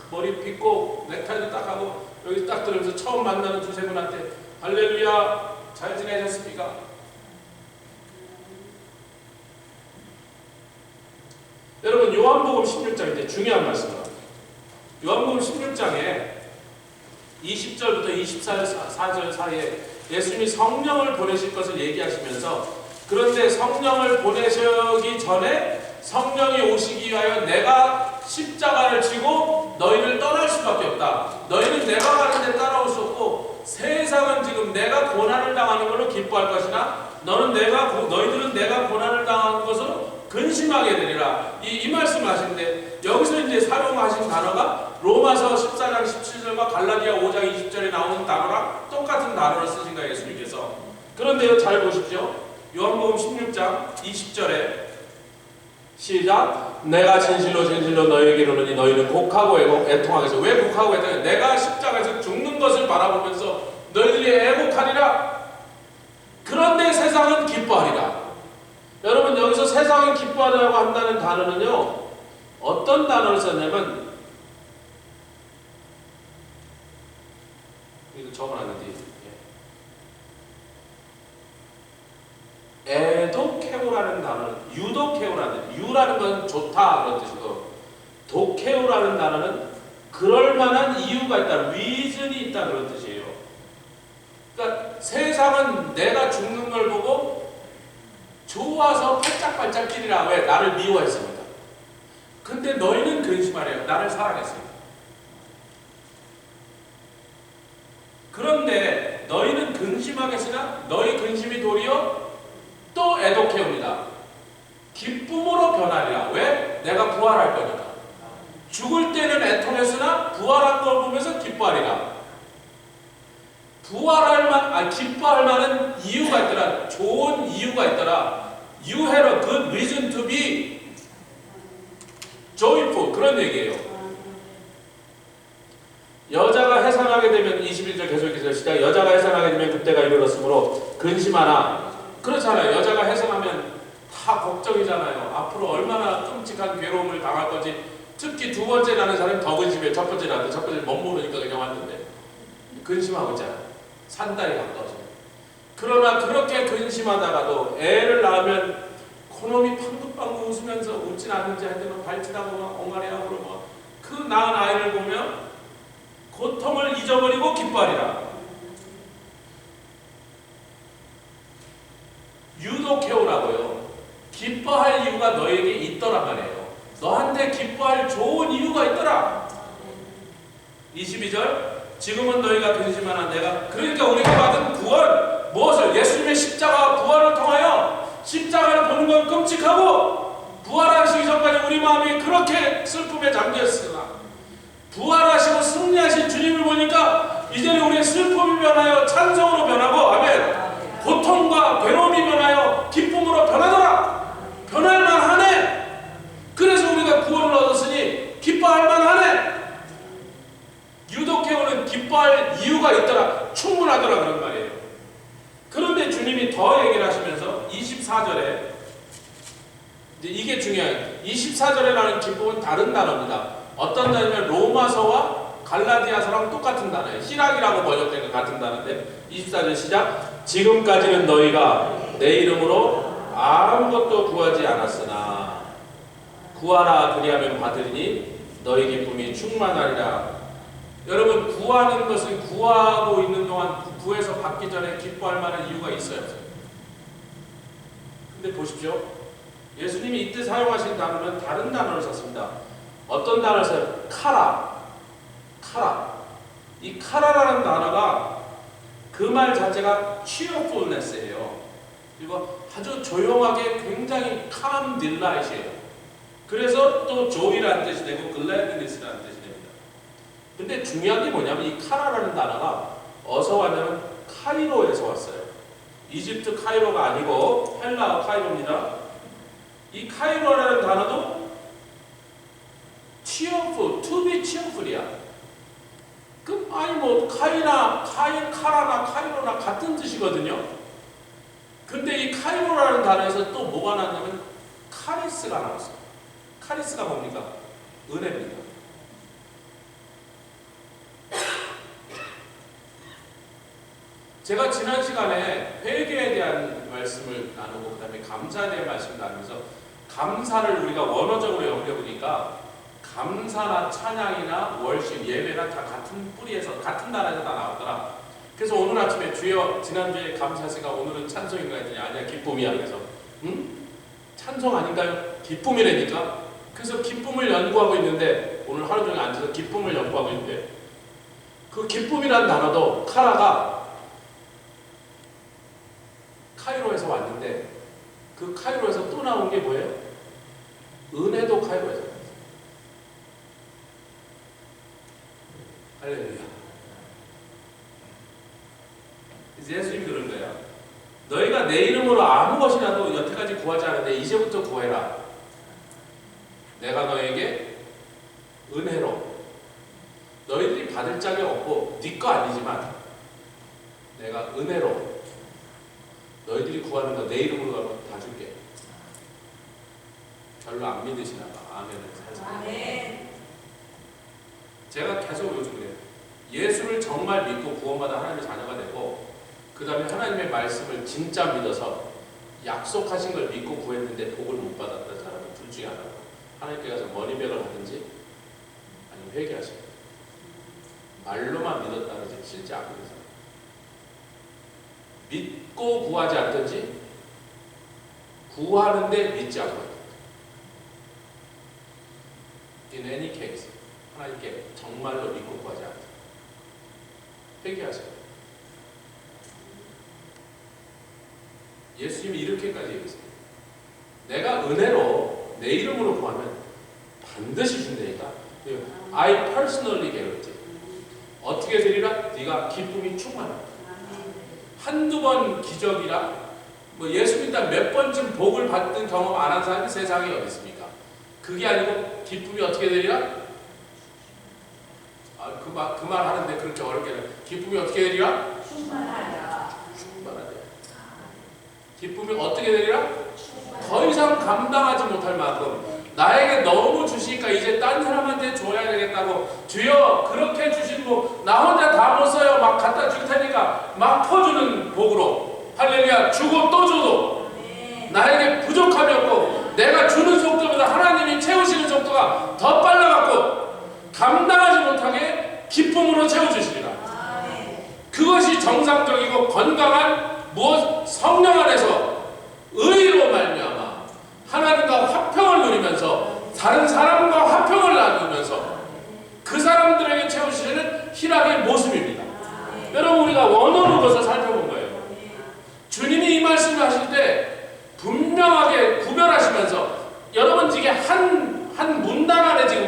Speaker 1: 머리 빗고 넥타이도 딱 하고 여기 딱 들으면서 처음 만나는 두세 분한테 할렐루야 잘 지내셨습니까? 여러분, 요한복음 16장인데 중요한 말씀입니다. 요한복음 16장에 20절부터 24절 사이에 예수님이 성령을 보내실 것을 얘기하시면서, 그런데 성령을 보내시기 전에 성령이 오시기 위하여 내가 십자가를 지고 너희를 떠날 수밖에 없다. 너희는 내가 가는 데 따라올 수 없고 세상은 지금 내가 고난을 당하는 걸로 기뻐할 것이나 너희들은 내가 고난을 당하는 것으로 근심하게 되리라. 이 말씀을 하시는데, 여기서 이제 사용하신 단어가 로마서 14장 17절과 갈라디아 5장 20절에 나오는 단어랑 똑같은 단어를 쓰신 거예요, 예수님께서. 그런데요, 잘 보십시오. 요한복음 16장 20절에 시작. 내가 진실로 너희에게 이르노니 너희는 곡하고 애통하겠어. 왜 곡하고 애통해? 내가 십자가에서 죽는 것을 바라보면서 너희들이 애곡하리라. 그런데 세상은 기뻐하리라. 여러분, 여기서 세상이 기뻐하라고 한다는 단어는요, 어떤 단어를 썼냐면, 이거 적어놨는데, 에도케오라는 단어는, 유도케오라는, 유라는 건 좋다 그런 뜻이고, 도케오라는 단어는 그럴만한 이유가 있다, 리즌이 있다 그런 뜻이에요. 그러니까 세상은 내가 죽는 걸 보고 좋아서 팔짝팔짝 뛰리라. 왜? 나를 미워했습니다. 근데 너희는 근심하래요. 나를 사랑했습니다. 그런데 너희는 근심하겠으나 너희 근심이 도리어 또 애독해옵니다. 기쁨으로 변하리라. 왜? 내가 부활할 거니까. 죽을 때는 애통했으나 부활한 걸 보면서 기뻐하리라. 기뻐할 만한 이유가 있더라. 좋은 이유가 있더라. You had a good reason to be joyful. 그런 얘기예요. 여자가 해산하게 되면 21절 계속해서 시작. 여자가 해산하게 되면 그때가 이르렀으므로 근심하나. 그렇잖아요. 여자가 해산하면 다 걱정이잖아요. 앞으로 얼마나 끔찍한 괴로움을 당할 건지. 특히 두 번째 나는 사람이 더 근심해요. 첫 번째 나는 첫 번째 못 모르니까 그냥 왔는데 근심하고 있잖아요. 산달이 가까워져요. 그러나 그렇게 근심하다가도 애를 낳으면 그놈이 방긋방긋 웃으면서 웃진 않는지 하여튼 발짓하고 막 엉가리하고 뭐 그 낳은 아이를 보면 고통을 잊어버리고 기뻐하리라. 유독해오라고요. 기뻐할 이유가 너에게 있더란 말이에요. 너한테 기뻐할 좋은 이유가 있더라. 22절 지금은 너희가 근심하나 내가 그러니까 우리가 받은 구원 무엇을? 예수님의 십자가 부활을 통하여 십자가를 보는 건 끔찍하고 부활하시기 전까지 우리 마음이 그렇게 슬픔에 잠겼으나 부활하시고 승리하신 주님을 보니까 이제는 우리의 슬픔이 변하여 찬송으로 변하고 아멘. 고통과 괴로움이 변하여 기쁨으로 변하더라. 변할 만하네. 그래서 우리가 구원을 얻었으니 기뻐할 만하네. 유독해오는 기뻐할 이유가 있더라. 충분하더라 그런 말이에요. 그런데 주님이 더 얘기를 하시면서 24절에 이제 이게 중요해요. 24절에 나오는 기쁨은 다른 단어입니다. 어떤 단어냐면 로마서와 갈라디아서랑 똑같은 단어예요. 희락이라고 번역된 것 같은 단어인데 24절 시작. 지금까지는 너희가 내 이름으로 아무것도 구하지 않았으나 구하라 그리하면 받으리니 너희 기쁨이 충만하리라. 여러분 구하는 것은 구하고 있는 동안 구해서 받기 전에 기뻐할 만한 이유가 있어요. 근데 보십시오. 예수님이 이때 사용하신 단어는 다른 단어를 썼습니다. 어떤 단어를 써요? 카라. 이 카라라는 단어가 그 말 자체가 cheerfulness예요. 그리고 아주 조용하게 굉장히 calm delight이에요. 그래서 또 joy라는 뜻이 되고 gladness라는 뜻이 됩니다. 근데 중요한 게 뭐냐면 이 카라라는 단어가 어디서 왔냐면 카이로에서 왔어요. 이집트 카이로가 아니고 헬라어 카이로입니다. 이 카이로라는 단어도 cheerful, to be cheerful이야. 아니 뭐 카라나 카이로나 같은 뜻이거든요. 근데 이 카이로라는 단어에서 또 뭐가 나왔냐면 카리스가 나왔어요. 카리스가 뭡니까? 은혜입니다. 제가 지난 시간에 회개에 대한 말씀을 나누고 그 다음에 감사에 대한 말씀을 나누면서 감사를 우리가 원어적으로 연구해보니까 감사나 찬양이나 월십, 예배나 다 같은 뿌리에서 같은 나라에서 다 나왔더라. 그래서 오늘 아침에 주여 지난주에 감사했으니까 오늘은 찬송인가 했더니 아니야 기쁨이야. 그래서 찬송 아닌가요? 기쁨이라니까. 그래서 기쁨을 연구하고 있는데 오늘 하루 종일 앉아서 기쁨을 연구하고 있는데 그 기쁨이라는 단어도 카라가 카이로에서 왔는데 그 카이로에서 또 나온 게 뭐예요? 은혜도 카이로에서 왔어요. 할렐루야. 이제 예수님이 그런 거예요. 너희가 내 이름으로 아무 것이라도 여태까지 구하지 않았는데 이제부터 구해라. 내가 너에게 은혜로 너희들이 받을 자격 없고 네 거 아니지만 내가 은혜로 너희들이 구하는 거 내 이름으로 가면 다 줄게. 별로 안 믿으시나 봐. 아멘을 살살. 아멘. 제가 계속 요즘 그래요. 예수를 정말 믿고 구원받아 하나님의 자녀가 되고 그 다음에 하나님의 말씀을 진짜 믿어서 약속하신 걸 믿고 구했는데 복을 못 받았다는 사람은 둘 중에 하나고 하나님께 가서 머니백을 하든지 아니면 회개하시고 말로만 믿었다든지 실제 안 믿는 사람 믿고 구하지 않든지 구하는데 믿지 않고 in any case 하나님께 정말로 믿고 구하지 않아요. 회개하세요. 예수님이 이렇게까지 얘기했어요. 내가 은혜로 내 이름으로 구하면 반드시 준다니까. I personally guarantee. 어떻게 되리라? 네가 기쁨이 충만하다. 한두 번 기적이라 뭐 예수 믿다 몇 번쯤 복을 받은 경험 안 한 사람이 세상에 어디 있습니까? 그게 아니고 기쁨이 어떻게 되리라? 그 말 하는데 그렇게 어렵게 기쁨이 어떻게 되리라? 충만하리라. 기쁨이 어떻게 되리라? 더 이상 감당하지 못할 만큼 나에게 너무 주시니까 이제 딴 사람한테 줘야 되겠다고 주여 그렇게 주신 복 나 혼자 다 못 써요. 막 갖다 줄 테니까 막 퍼주는 복으로 할렐루야. 주고 또 줘도 나에게 부족함이 없고 속도가 더 빨라갖고 감당하지 못하게 기쁨으로 채워주시리라. 그것이 정상적이고 건강한 무엇 성령 안에서 의로 말미암아 하나님과 화평을 누리면서 다른 사람과 화평을 나누면서 그 사람들에게 채우시는 희락의 모습입니다. 여러분, 우리가 원어로 것을 살펴본 거예요. 주님이 이 말씀을 하실 때 분명하게 구별하시면서 여러분 이게 한 문단 안에 지금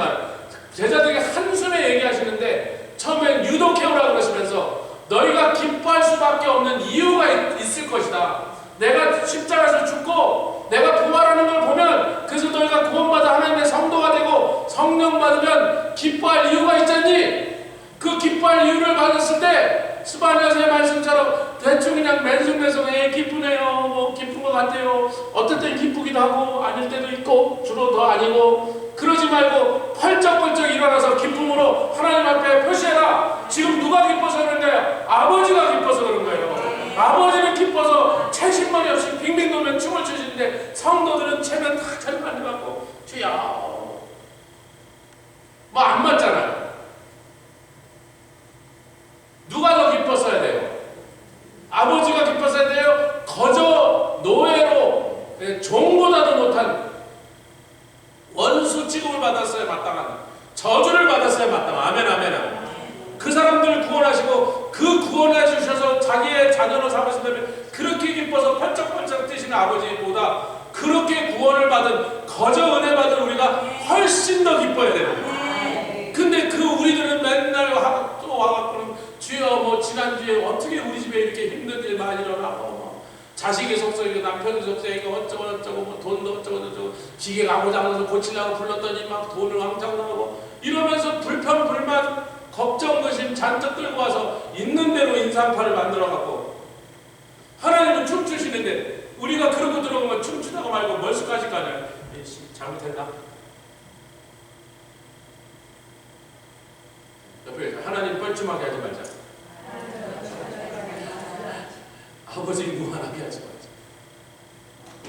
Speaker 1: 제자들에게 한숨에 얘기하시는데 처음엔 유독해오라고 그러시면서 너희가 기뻐할 수밖에 없는 이유가 있을 것이다. 내가 십자가에서 죽고 내가 부활하는 걸 보면 그래서 너희가 구원받아 하나님의 성도가 되고 성령 받으면 기뻐할 이유가 있잖니. 그 기뻐할 이유를 받았을 때 스바냐서의 말씀처럼 대충 그냥 맨손맨손 기쁘네요, 뭐 기쁜 것 같아요, 어떨 땐 기쁘기도 하고 아닐 때도 있고 주로 더 아니고 그러지 말고 펄쩍펄쩍 일어나서 기쁨으로 하나님 앞에 표시해라. 지금 누가 기뻐서 그런 거예요? 아버지가 기뻐서 그런 거예요. 아버지는 기뻐서 채신머리 없이 빙빙 돌면 춤을 추시는데 성도들은 채면 다 절반을 갖고 주야 뭐 안 맞잖아요. 누가 더 기뻤어야 돼요? 아버지가 기뻤어야 돼요? 거저 노예로 종보다도 못한 원수 취급을 받았어야 마땅한, 저주를 받았어야 마땅한. 아멘 아멘 아멘. 그 사람들을 구원하시고 그 구원해 주셔서 자기의 자녀로 삼으신다면 그렇게 기뻐서 펄쩍펄쩍 뛰시는 아버지보다 그렇게 구원을 받은 거저 은혜 받은 우리가 훨씬 더 기뻐야 되는 거예요. 근데 그 우리들은 맨날 또 와갖고는 주여 뭐 지난주에 어떻게 우리 집에 이렇게 힘든 일 많이 일어나고 뭐 자식이 속썩이고 남편이 속썩이고 어쩌고 뭐 돈도 어쩌고 기계가 고장나서 고치려고 불렀더니 막 돈을 왕창 나오고 이러면서 불평 불만 걱정 의심 잔뜩 끌고 와서 있는 대로 인상파를 만들어갖고 하나님은 춤추시는데 우리가 그러고 들어가면 춤추다가 말고 멀쑥하지 가냐. 잘못했나? 옆에 하나님 뻘쭘하게 하지 말자. 아버지 무한하게 하지 말자.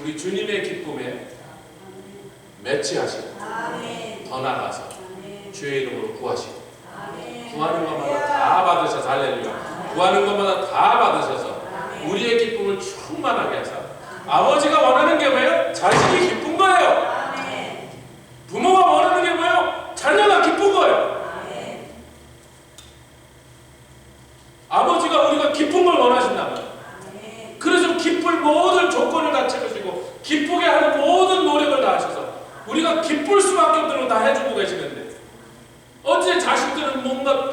Speaker 1: 우리 주님의 기쁨에 매치하시고 더 나아가서 주의 이름으로 구하시고 구하는 것마다 다 받으셔서 할렐루야. 구하는 것마다 다 받으셔서 우리의 기쁨을 충만하게 하사 아버지가 원하는 게 뭐예요? 자식이 기쁜 거예요. 부모가 원하는 게 뭐예요? 자녀가 기쁜 거예요. 아버지가 우리가 기쁜 걸 원하신다. 그래서 기쁠 모든 조건을 다 채우시고 기쁘게 하는 모든 노력을 다 하셔서 우리가 기쁠 수밖에 없도록 다 해주고 계시는데 어째 자식들은 뭔가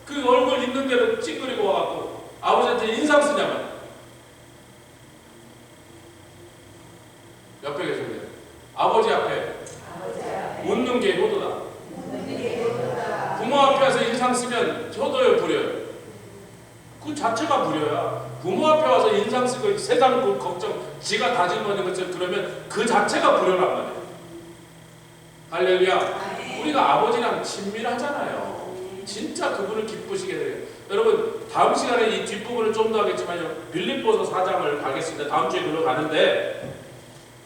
Speaker 1: 그 얼굴 있는 대로 찡그리고 와갖고 아버지한테 인상 쓰냐면 옆에 계신데 아버지 앞에 웃는 게 효도다. 부모 앞에 와서 인상 쓰면 효도요 부려요? 그 자체가 부려야. 부모 앞에 와서 인상 쓰고 세상 걱정 지가 다 짊어지는 것처럼 그러면 그 자체가 부려란 말이에요. 할렐루야. 우리가 아버지랑 친밀하잖아요. 진짜 그분을 기쁘시게 돼요. 여러분 다음 시간에 이 뒷부분을 좀 더 하겠지만요. 빌립보서 4장을 가겠습니다. 다음 주에 글로 가는데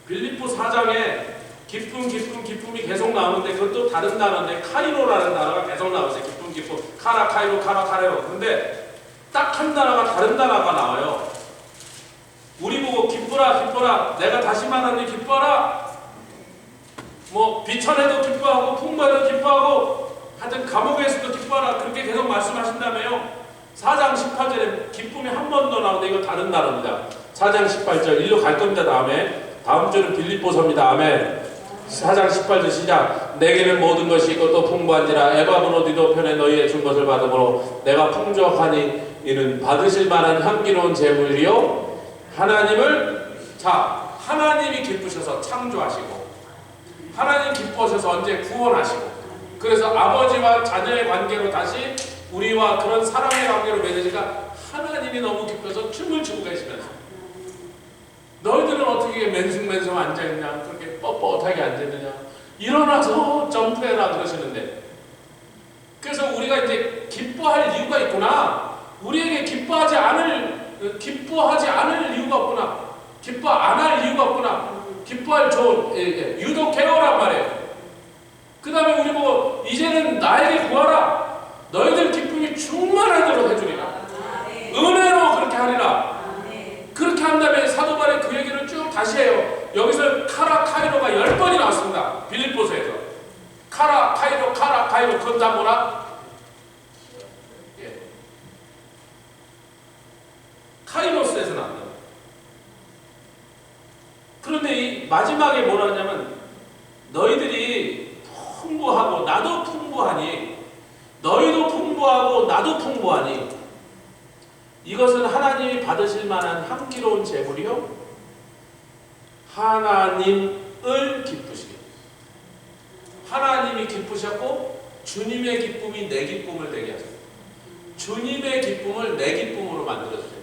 Speaker 1: 빌립보 4장에 기쁨이 계속 나오는데 그것도 다른 단어인데 카이로라는 단어가 계속 나오세요. 기쁨 카라 카이로 카라 카레로. 근데 딱 한 단어가 다른 단어가 나와요. 우리 보고 기뻐라 내가 다시 말하니 기뻐라. 뭐 비천에도 기뻐하고 풍부에도 기뻐하고 하여튼 감옥에서도 기뻐하라. 그렇게 계속 말씀하신다며요. 4장 18절에 기쁨이 한 번 더 나오는데 이거 다른 단어입니다. 4장 18절 일로 갈 겁니다. 다음 주는 빌립보서입니다. 아멘. 4장 18절 시작. 내게는 모든 것이 있고 또 풍부한지라 에바브로디도 편에 너희의 준 것을 받음으로 내가 풍족하니 이는 받으실 만한 향기로운 제물이요 하나님이 기쁘셔서 창조하시고 하나님 기뻐하셔서 언제 구원하시고 그래서 아버지와 자녀의 관계로 다시 우리와 그런 사랑의 관계로 맺으니까 하나님이 너무 기뻐서 춤을 추고 계시면서 너희들은 어떻게 맨숭맨숭 앉아있냐 그렇게 뻣뻣하게 앉아있느냐 일어나서 점프해라 그러시는데 그래서 우리가 이제 기뻐할 이유가 있구나. 우리에게 기뻐하지 않을 이유가 없구나. 기뻐 안 할 이유가 없구나. 기뻐할 좋은 유독해오란 말이에요. 그 다음에 우리 뭐 이제는 나에게 구하라. 너희들 기쁨이 충만하도록 해주리라. 은혜로 그렇게 하리라. 그렇게 한 다음에 사도 바울이 그 얘기를 쭉 다시 해요. 여기서 카라 카이로가 10번이 나왔습니다. 빌립보서에서. 카라 카이로 카라 카이로. 그건 다 뭐라? 예. 카이로스에서 나옵니다. 그런데 이 마지막에 뭐라 하냐면 너희들이 풍부하고 나도 풍부하니 너희도 풍부하고 나도 풍부하니 이것은 하나님이 받으실 만한 향기로운 제물이요 하나님을 기쁘시게. 하나님이 기쁘셨고 주님의 기쁨이 내 기쁨을 되게 하셨어요. 주님의 기쁨을 내 기쁨으로 만들어주세요.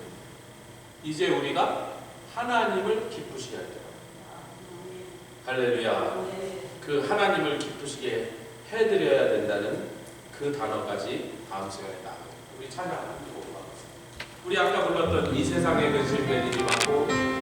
Speaker 1: 이제 우리가 하나님을 기쁘시게 할 때다. 할렐루야. 그 하나님을 기쁘시게 해드려야 된다는 그 단어까지 다음 시간에 나가요. 우리 찬양 한번 보고 가겠습니다. 우리 아까 불렀던 이 세상에 근심될 일이 많고